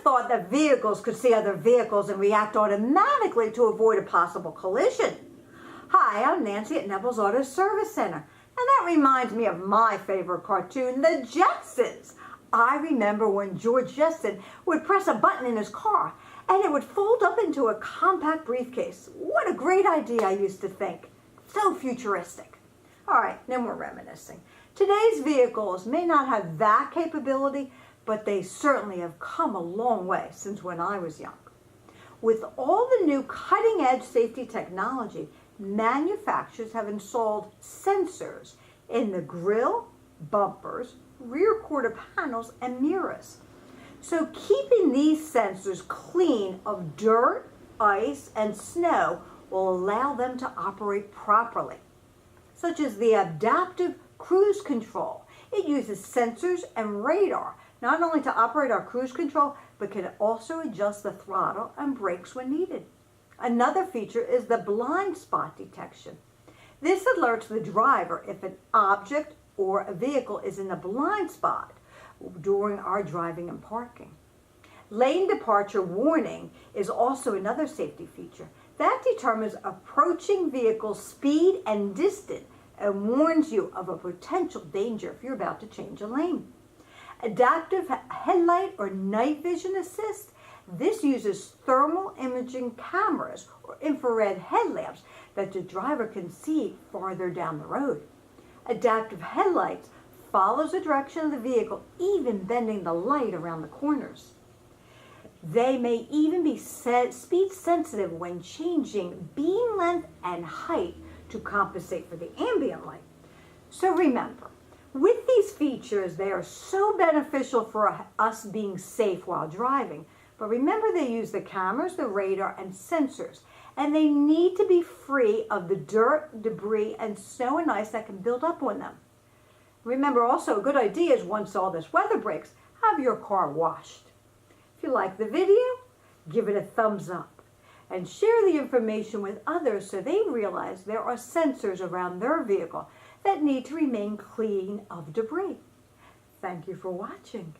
thought that vehicles could see other vehicles and react automatically to avoid a possible collision. Hi, I'm Nancy at Kneble's Auto Service Center, and that reminds me of my favorite cartoon, The Jetsons. I remember when George Jetson would press a button in his car and it would fold up into a compact briefcase. What a great idea, I used to think. So futuristic. All right, no more reminiscing. Today's vehicles may not have that capability, but they certainly have come a long way since when I was young. With all the new cutting-edge safety technology, manufacturers have installed sensors in the grille, bumpers, rear quarter panels, and mirrors. So keeping these sensors clean of dirt, ice, and snow will allow them to operate properly, such as the adaptive cruise control. It uses sensors and radar not only to operate our cruise control, but can also adjust the throttle and brakes when needed. Another feature is the blind spot detection. This alerts the driver if an object or a vehicle is in a blind spot during our driving and parking. Lane departure warning is also another safety feature. That determines approaching vehicle speed and distance and warns you of a potential danger if you're about to change a lane. Adaptive headlight or night vision assist. This uses thermal imaging cameras or infrared headlamps that the driver can see farther down the road. Adaptive headlights follows the direction of the vehicle, even bending the light around the corners. They may even be speed sensitive when changing beam length and height to compensate for the ambient light. So remember, with these features, they are so beneficial for us being safe while driving. But remember, they use the cameras, the radar, and sensors, and they need to be free of the dirt, debris, and snow and ice that can build up on them. Remember also, a good idea is once all this weather breaks, have your car washed. If you like the video, give it a thumbs up and share the information with others so they realize there are sensors around their vehicle that need to remain clean of debris. Thank you for watching.